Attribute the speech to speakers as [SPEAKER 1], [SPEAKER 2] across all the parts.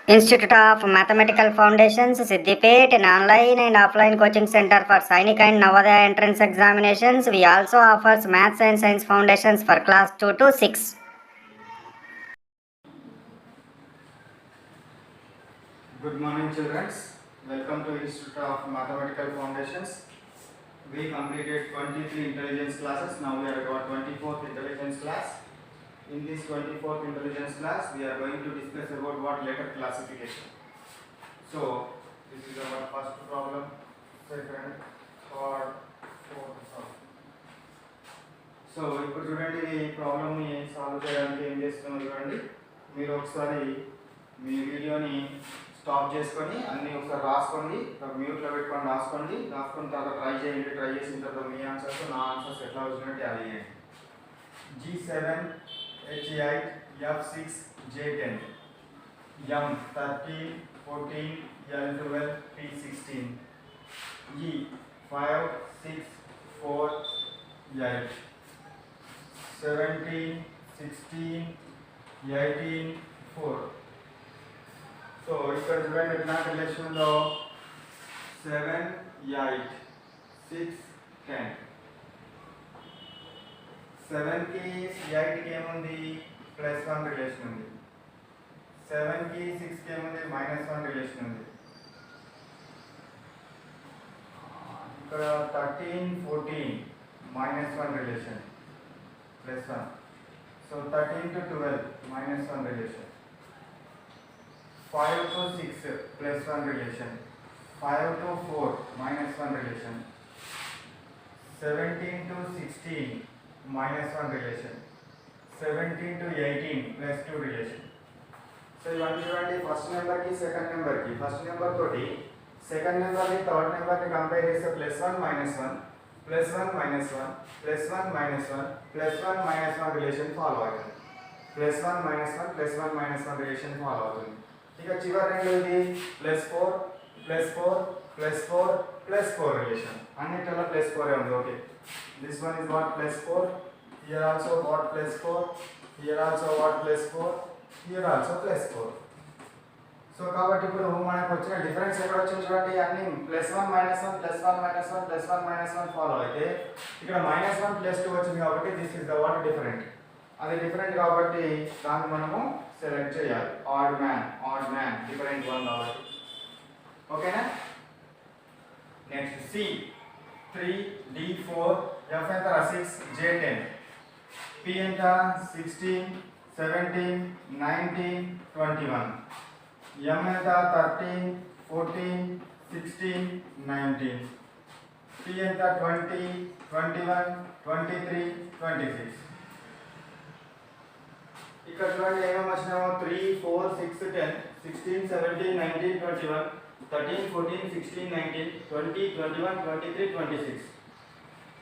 [SPEAKER 1] Institute of Mathematical Foundations, Siddipet, an online and offline coaching center for Sainik and Navodaya entrance examinations. We also offers Maths and Science Foundations for class 2 to 6.
[SPEAKER 2] Good morning, children. Welcome to Institute of Mathematical Foundations. We completed 23 intelligence classes. Now we are about 24th intelligence class. In this 24th intelligence class, we are going to discuss about what letter classification. So, this is our first problem, second, third, fourth. So ఇప్పుడు చూడండి ఈ ప్రాబ్లమ్ని solve చేయడానికి ఏం చేస్తున్నాం చూడండి. మీరు ఒకసారి మీ వీడియోని స్టాప్ చేసుకొని అన్నీ ఒకసారి రాసుకోండి, మ్యూట్లో పెట్టుకొని రాసుకున్న తర్వాత ట్రై చేయండి. ట్రై చేసిన తర్వాత మీ ఆన్సర్స్ నా ఆన్సర్స్ ఎట్లా వచ్చినట్టు అది వేయండి. G7, H8, F6, J10, M13, 14, L12, P16, E5, 6, 4, 8, 17, 16, 18, 4. So ఇక్కడ చూడండి ఎట్లా రిలేషన్లో 7, 8, 6, 10. 7కి 8కి ఏముంది +1 రిలేషన్ ఉంది. 7కి 6కి ఏముంది -1 రిలేషన్ ఉంది. ఇక్కడ 13, 14 -1 relation +1. So 13 to 12 -1 relation. 5 to 6 +1 relation. 5 to 4 -1 relation. 17 to 16 -1 relation. 17 to 18 +2 relation. So ఇవన్నీ చూడండి ఫస్ట్ నెంబర్కి సెకండ్ నెంబర్కి. ఫస్ట్ నెంబర్ తోటి సెకండ్ నెంబర్ని థర్డ్ నెంబర్ని కంపేర్ చేస్తే +1 -1 +1 -1 +1 -1 +1 -1 రిలేషన్ ఫాలో అవుతుంది. +1 -1 +1 -1 రిలేషన్ ఫాలో అవుతుంది. ఇక చివరి రెండు ఇది +4 +4 +4 +4 రిలేషన్. అన్నిటిలో +4 ఉంది. Okay, this one is what +4, here also what +4, here also what +4, here also +4. So కాబట్టి ఇప్పుడు మనకు వచ్చిన డిఫరెన్స్ ఎక్కడ వచ్చింది చూడండి. అన్ని +1 -1 +1 -1 +1 -1 ఫాలో అయితే ఇక్కడ -1 +2 వచ్చింది కాబట్టి this is the what different. అది డిఫరెంట్ కాబట్టి దాన్ని మనము సెలెక్ట్ చేయాలి. ఆడ్ మ్యాన్ డిఫరెంట్ వన్ కాబట్టి. ఓకేనా. నెక్స్ట్ C 3, D 4, F ఎంత 6, J 10, P ఎంత 16, 17, 19, 21, M ఎంత 13, 14, 16, 19, P ఎంత 20, 21, 23, 26. ఇక్కడ చూడండి ఏమేమి వచ్చినామో 3, 4, 6, 10, 16, 17, 19, 21, 13, 14, 16, 19, 20, 21, 23, 26.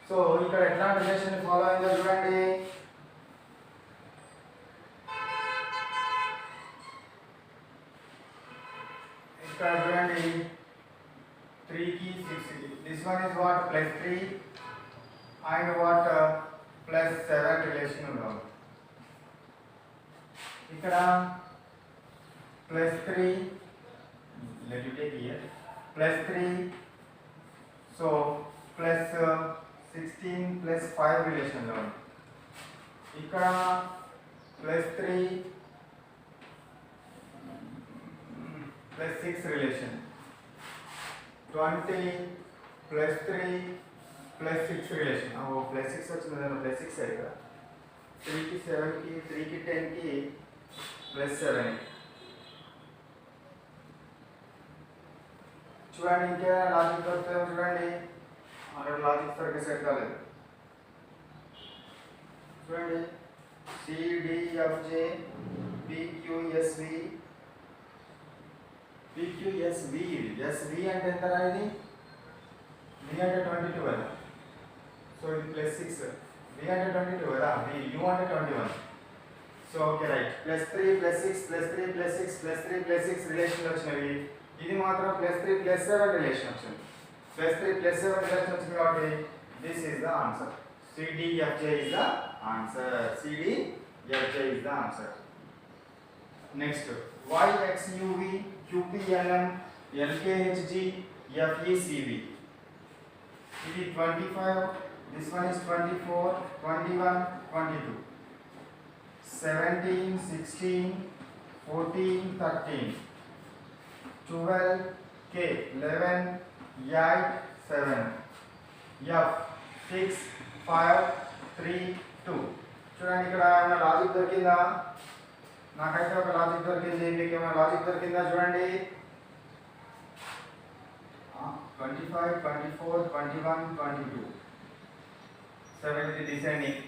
[SPEAKER 2] సో ఇక్కడ ఎట్లా రిలేషన్ ఫాలో అయిందో చూడండి. ఇక్కడ చూడండి 3కి 6కి this one is what +3 and what +7 relation ఉన్నాం. ఇక్కడ +3, let you take here +3, so +16 +5 relation లో ఉంది. ఇక్కడ +3 +6 రిలేషన్. 20 +3 +6 రిలేషన్. +6 వచ్చింది కదా, +6 ఇక్కడ 3కి 7కి 3కి 10కి +7. చూడండి ఇంకా లాజిక్ దొరుకుతుందో చూడండి. అక్కడ లాజిక్ సరిగ్గా సెట్ కాలేదు. చూడండి CDFJ PQSV ఇది SV అంటే ఎంత ఇది? V అంటే 22 కదా. సో ఇది +6, V అంటే 22 కదా, U అంటే 21. So okay right. +3 +6 +3 +6 +3 +6 రిలేషన్ వచ్చినవి. ఇది మాత్రం +3 +7 రిలేషన్ వచ్చింది. +3 +7 రిలేషన్ వచ్చింది కాబట్టి this is the answer. CDFJ is the answer. CDFJ is the answer. Next YXUV QPLM LKHG FECV. ఇది 25, this one is 24, 21, 22, 17, 16, 14, 13, 12, K, 11, 8, 7, F, 6, 5, 3, 2. చూడండి ఇక్కడ ఏమైనా లాజిక్ దొరికిందా? నాకైతే ఒక లాజిక్ దొరికింది. మీకు ఏమైనా లాజిక్ దొరికిందా? చూడండి 25, 24, 21, 22, 7 ఇది డిసెండింగ్,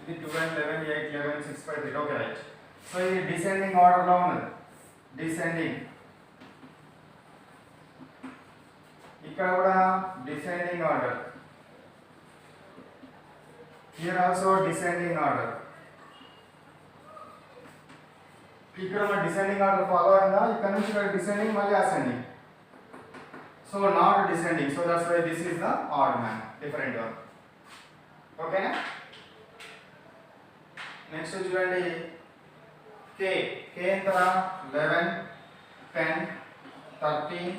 [SPEAKER 2] ఇది 12, 11, 8, 11, 6, 5, 3. Okay right. సో ఇది డిసెండింగ్ ఆర్డర్లో ఉన్నది. డిసెండింగ్, ఇక్కడ కూడా descending order, here also descending order. ఇక్కడ మన డిసెండింగ్ ఆర్డర్ ఫాలో అయిందా? ఇక్కడ నుంచి ఇక్కడ డిసెండింగ్ మళ్ళీ ascending. So not descending. So that's why this is the odd man, different one. ఓకేనా? నెక్స్ట్ చూడండి కే. కే ఎంత? 11, 10, 13,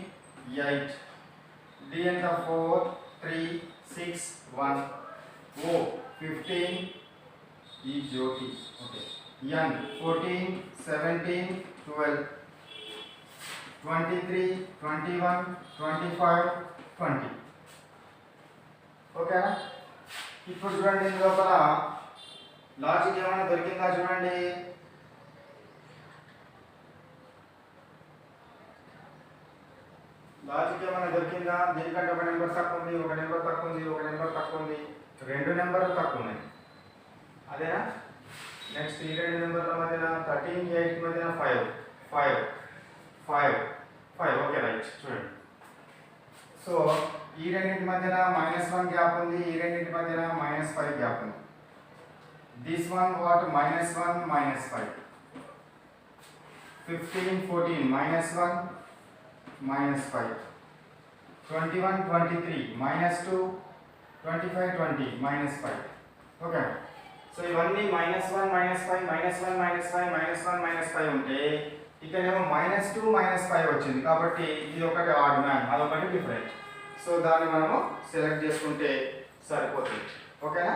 [SPEAKER 2] 8. డి ఎంత? 4, 3, 6, 1. ఓ 15, ఈ జ్యోతి. ఓకే. ఎన్ 14, 17, 12, 23, 21, 25, 20. ఓకేనా? ఇప్పుడు చూడండి ఇందు లోపల లాజిక్ ఏమైనా దొరికిందా? చూడండి లాజిక్ ఏమైనా దొరికిందా? దీనికంటే ఒక నెంబర్ తక్కువ ఉంది, ఒక నెంబర్ తక్కువ ఉంది, ఒక నెంబర్ తక్కువ ఉంది, 2 నెంబర్లు తక్కువ ఉన్నాయి. అదేనా? నెక్స్ట్ ఈ 2 నెంబర్ల మధ్యన 13, 8 మధ్యన 5, 5, 5, 5. Okay right. చూడండి సో ఈ రెండింటి మధ్యన -1 గ్యాప్ ఉంది, ఈ రెండింటి మధ్యన -5 గ్యాప్ ఉంది. This one what? -1, -5. 15, 14, -1, -5. 21, 23, -2, 25, 20, -5. Okay. So ఇవన్నీ -1, -5, -1, -5, -1, -5 ఉంటే ఇక్కడేమో -2, -5 వచ్చింది. కాబట్టి ఇది ఒకటి ఆడ్ మ్యాన్, అదొకటి డిఫరెంట్. సో దాన్ని మనము సెలెక్ట్ చేసుకుంటే సరిపోతుంది. ఓకేనా?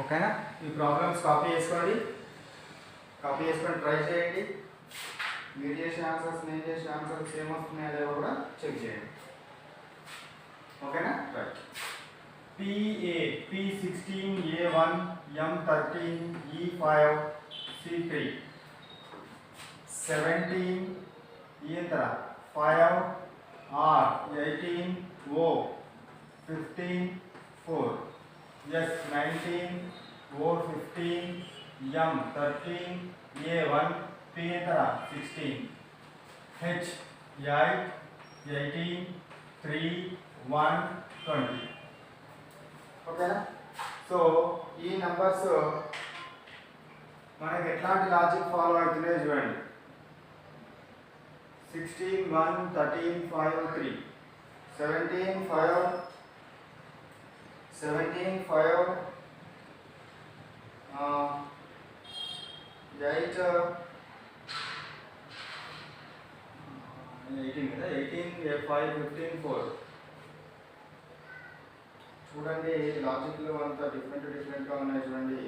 [SPEAKER 2] ఓకేనా? ఈ ప్రాబ్లమ్స్ కాపీ చేసుకొని ట్రై చేయండి. మీరు చేసిన ఆన్సర్స్, నేను చేసిన ఆన్సర్స్ ఏమొస్తున్నాయో లేవో కూడా చెక్ చేయండి. ఓకేనా? Right. PA, P16, A1, M13, E5, C3, 17, E3, 5, R, 18, O, 15, 4, S, 19, O, 15, M, 13, A1, P3, 16, H, 8, 18, 3, 1, 20. ఓకేనా? సో ఈ నంబర్స్ మనకి ఎట్లాంటి లాజిక్ ఫాలో అవుతున్నాయో చూడండి. 16, 1, 13, 5, 3, 17, 5, 17, 5, 8, 18 కదా, 18, 5, 15, 4. చూడండి లాజిక్లు అంత డిఫరెంట్గా ఉన్నాయి. చూడండి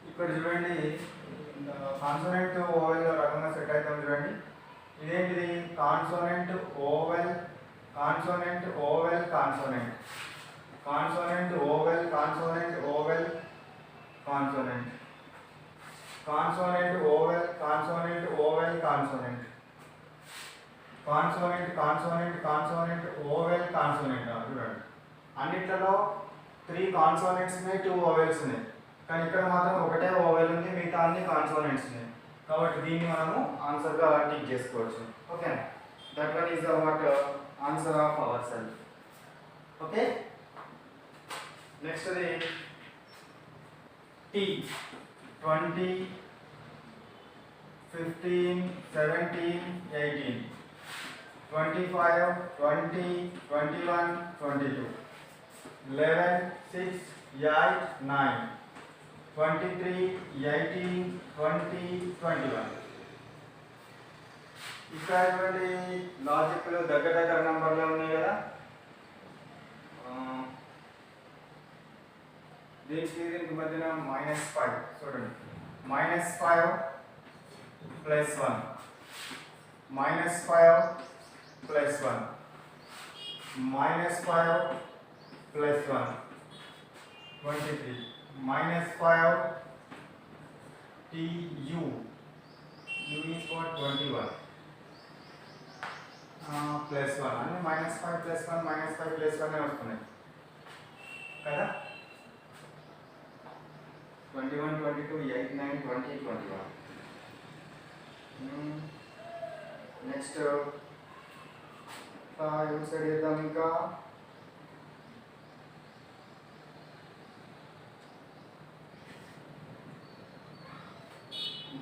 [SPEAKER 2] ఇక్కడ చూడండి కాన్సోనెంట్ ఓవెల్ రకంగా సెట్ అవుతాం. చూడండి ఇదేంటిది? Consonant vowel, consonant vowel, consonant, consonant vowel, consonant vowel, consonant, consonant vowel, consonant vowel, consonant, consonant, consonant, consonant vowel, consonant. చూడండి అన్నిట్లలో 3 కాన్సోనెంట్స్ ఉన్నాయి, 2 ఓవెల్స్ ఉన్నాయి. కానీ ఇక్కడ మాత్రం ఒకటే ఓవెల్ ఉంది, మిగతా అన్ని కాన్సోనెంట్స్ ఉన్నాయి. కాబట్టి దీన్ని మనము ఆన్సర్గా టిక్ చేసుకోవచ్చు. Okay, that one is the what answer of our self. Okay, next అది T 20, 15, 17, 18, 25, 20, 21, 22, 11, 6, 8, 9, 23, 18, 20, 21. ఇక్కడ లాజిక్లు దగ్గర దగ్గర నెంబర్లు ఉన్నాయి కదా. దీనికి మధ్యన -5 చూడండి. -5 + 1, -5 + 1, -5 + 1, 23, -5 tu, u is what, 21, +1 అన్ని -5 + 1 -5 + 1 వస్తున్నాయి కదా. 21, 22, 8, 9, 20, 21. నెక్స్ట్ యూస్ చేద్దాం. ఇంకా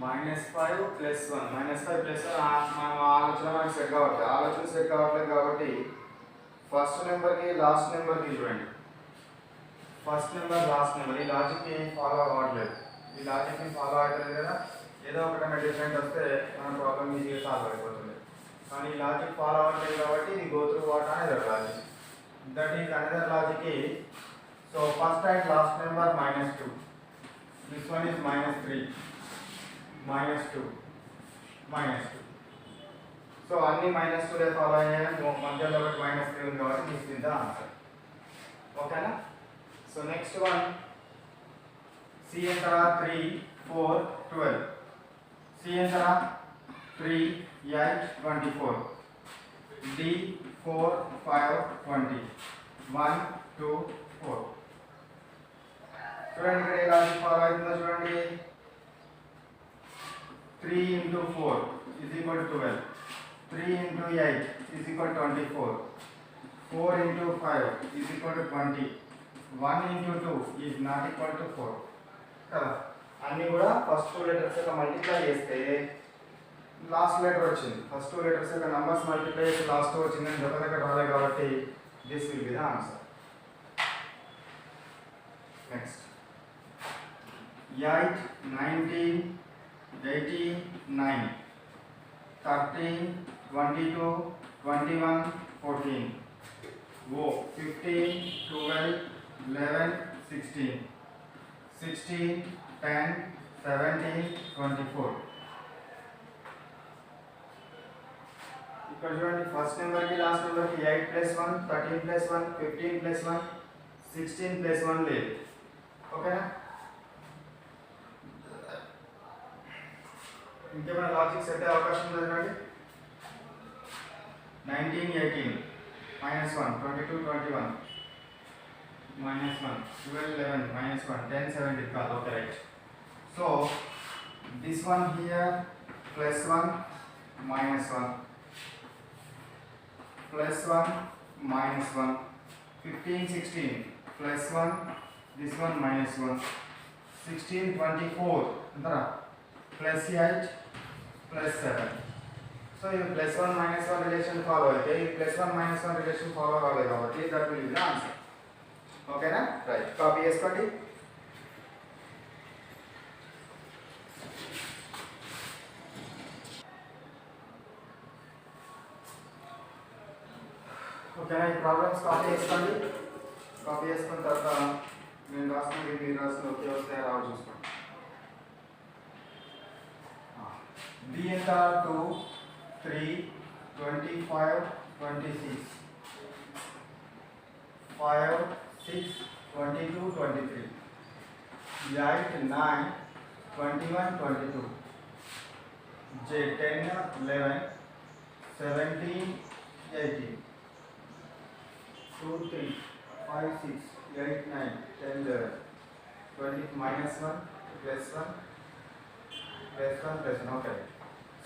[SPEAKER 2] -5 + 1, -5 + 1 మనం ఆలోచన మనకి సెట్ కావట్లేదు. ఆలోచన సెట్ కావట్లేదు కాబట్టి ఫస్ట్ నెంబర్కి లాస్ట్ నెంబర్కి చూడండి. ఫస్ట్ నెంబర్ లాస్ట్ నెంబర్ ఈ లాజిక్ని ఫాలో అవ్వట్లేదు. ఈ లాజిక్ని ఫాలో అవ్వట్లేదు కదా. ఏదో ఒకటైనా డిఫరెంట్ వస్తే మన ప్రాబ్లమ్ ఈజీగా సాల్వ్ అయిపోతుంది. కానీ ఈ లాజిక్ ఫాలో అవ్వట్లేదు కాబట్టి ఇది go through what another logic. That is another logic is, so first and last number -2. This one is -3, -2, -2. So అన్ని -2 ఫాలో అయ్యాయి. మధ్యలో ఒకటి -3 ఉంది కాబట్టి దిస్ ఇస్ ద ఆన్సర్. ఓకేనా. So next one, C entera 3, 4, 12. C entera 3, 8, 24. D 4, 5, 20. 1, 2, 4. చూడండి ఇక్కడ ఎలా ఫాలో అవుతుందో చూడండి. 3 into 4 is equal to 12. 3 into 8 is equal to 24. 4 into 5 is equal to 20. 1 into 2 is not equal to 4 కదా. అన్నీ కూడా ఫస్ట్ 2 లెటర్స్ యొక్క మల్టిప్లై చేస్తే లాస్ట్ లెటర్ వచ్చింది. ఫస్ట్ 2 లెటర్స్ యొక్క నంబర్స్ మల్టిప్లై చేసి లాస్ట్ వచ్చిందని జత దగ్గర రాలేదు కాబట్టి this will be the answer. Next 8, 19, 18, 9, 13, 22, 21, 14. 15, 12, 11, 16, 16, 10, 17, 24. ఇక్కడ చూడండి ఫస్ట్ నెంబర్కి లాస్ట్ నెంబర్కి 8 + 1, 13 + 1, 15 + 1, 16 + 1 లేదు. ఓకేనా. ఇంకేమైనా లాజిక్ సెట్ అయ్యే అవకాశం ఉంది చూడండి. 19, 18, -1, 22, 21, -1, 12, 11, -1, 10, 17 కాదు. Okay right. So this one here +1, -1, +1, -1, 15, 16, +1, this one -1, 16, 24 అంతరా +8, +7. So ఇది +1, -1 రిలేషన్ ఫాలో అయితే ఇది +1, -1 రిలేషన్ ఫాలో కాలేదు కాబట్టి that will be the answer. ఓకేనా రైట్. కాపీ చేసుకోండి. ఓకేనా. ఈ ప్రాబ్లమ్స్ కాపీ చేసుకోండి. కాపీ చేసుకున్న తర్వాత నేను రాసుకుంటే మీరు రాసిన ఓకే వస్తాయో రావు చూసుకోండి. D ఎంత 2, 3, 25, 26, 5, 6, 22, 23, 8, 9, 21, 22, J 10, 11, 17, 18, 2, 3, 5, 6, 8, 9, 10, 11, 20, -1, +1, +1, +1. Okay.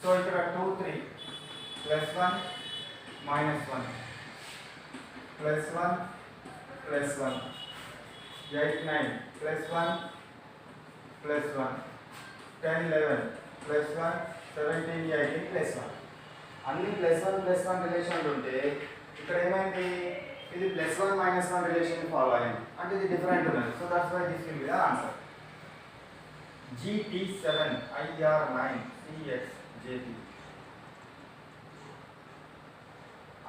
[SPEAKER 2] So ఇక్కడ 2, 3, +1, -1, +1, +1, 8, 9, +1, +1, 10, 11, +1, 17, 18 ప్లస్ 1. అన్ని +1 రిలేషన్లు ఉంటే ఇక్కడ ఏమైంది, ఇది +1 -1 రిలేషన్ ఫాలో అయింది, అంటే ఇది డిఫరెంట్ ఉన్నది. So that's why this will be the answer. GT7 IR9 CX JP.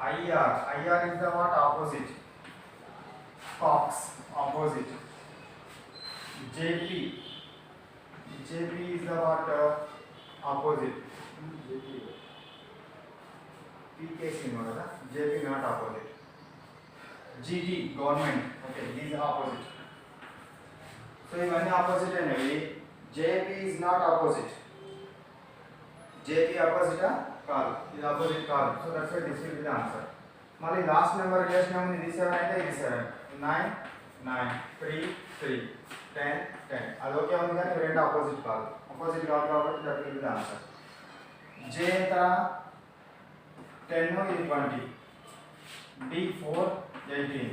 [SPEAKER 2] IR is the what? Opposite. Cox, opposite. JP is the what? Opposite. PKC not, JP not opposite. GT, government. Okay, these are opposite. So ఇవన్నీ opposite అనేవి. JP is not opposite. JP opposite కాదు, ఇది opposite కాదు. So that's why this will be the answer. మళ్ళీ last number relation ఏముంది, ఇది 7 అయితే ఇది 7, 9 9 3 3 10 10. అది ఓకే ఉంది కానీ రెండు ఆపోజిట్ కాదు కాబట్టి that will be the answer. J ఎంత 10, ఇది 20, D 4 18,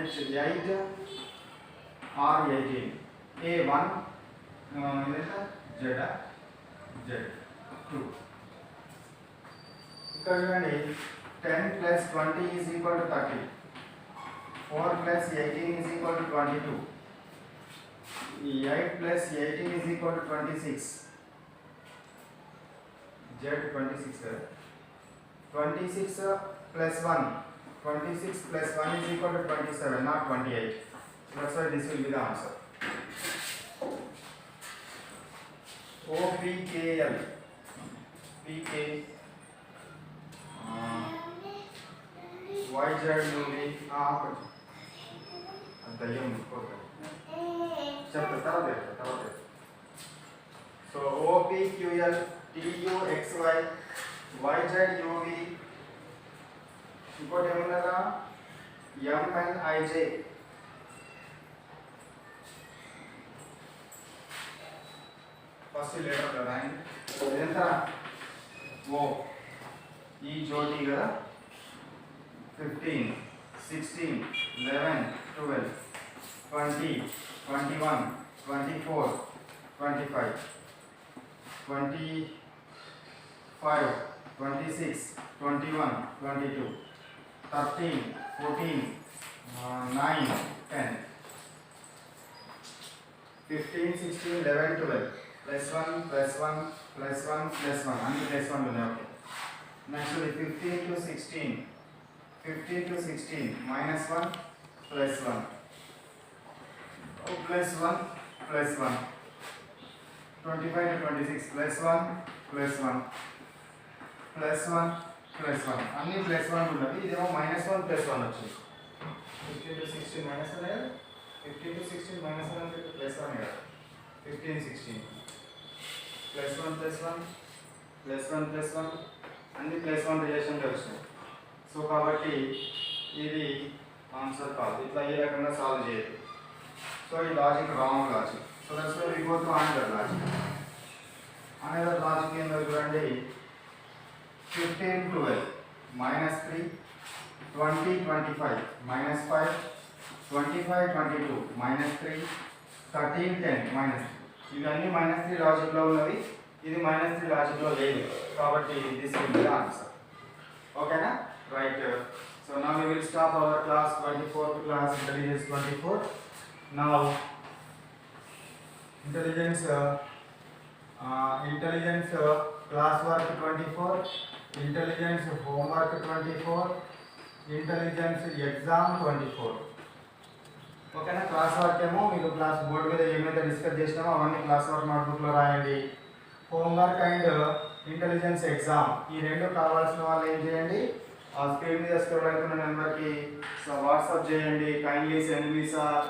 [SPEAKER 2] H 8, R 18, A 1 Z 2. ఇక్కడ చూడండి 10 + 20 = 30, 4 + 18 = 22, 8 + 18 = 26, Z 26 కదా, 26 + 1 = 27, not 28. That's why this will be the answer. OPKL PK YZUV దయ్యం చెప్తా తర్వాత. సో OPQL TUXY YZUV, ఇంకోటి ఏమన్నారా MNIJ. ఫస్ట్ లెటర్ కదా ఎంత ఓ, ఈ జ్యోతి కదా 15 16 11 12 20 21 24 25 25 26 21 22 13 14 9 10 15 16 11 12 +1 +1 +1 +1 అన్ని +1 ఉన్నాయి. ఓకే, నెక్స్ట్ 15 to 16 -1 +1 +1 +1 25 to 26 +1 +1 +1 అన్ని +1 ఉన్నవి. ఇదేమో -1 +1 వచ్చింది. 15 to 16 -1 కదా, 15 to 16 -1 అంటే +1 కదా, 15 16 +1 +1 అన్ని +1 రిలేషన్లో వచ్చినాయి. సో కాబట్టి ఇది ఆన్సర్ కాదు, ఇట్లా ఏ రకంగా సాల్వ్ చేయదు. సో ఈ logic wrong logic. So that's why we go to another logic. Another logic ఏంటో చూడండి. 15 12 -3 20 25 -5 25 22 -3 13 10 -3. ఇవన్నీ -3 లాజిక్లో ఉన్నవి, ఇది -3 లాజిక్లో లేదు కాబట్టి this will be the answer. ఓకేనా, right. So now we will stop our class 24 class intelligence 24. Now intelligence class work 24, intelligence homework 24, intelligence exam 24. ఓకేనా, క్లాస్ వర్క్ ఏమో మీకు క్లాస్ బోర్డు మీద ఏమైతే డిస్కస్ చేసినామో అవన్నీ క్లాస్ వర్క్ నోట్బుక్లో రాయండి. హోంవర్క్ అండ్ ఇంటెలిజెన్స్ ఎగ్జామ్ ఈ రెండు కావాల్సిన వాళ్ళు ఏం చేయండి, ఆ స్క్రీన్ మీద స్క్రోల్ అవుతున్న నెంబర్కి వాట్సాప్ చేయండి. Kindly send me sir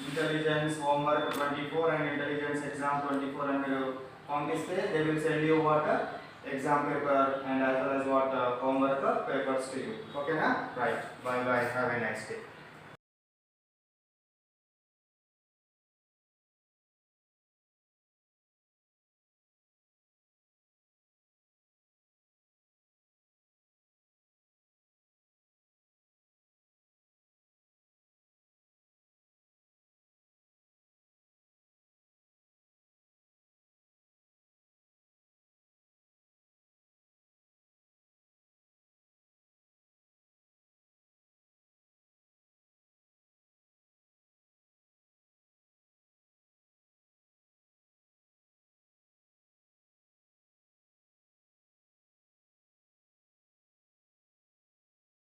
[SPEAKER 2] intelligence homework 24 and intelligence exam 24 అని మీరు పంపిస్తే they will send you what exam paper and as well as what homework papers to you. ఓకేనా, right, bye bye, have a nice day.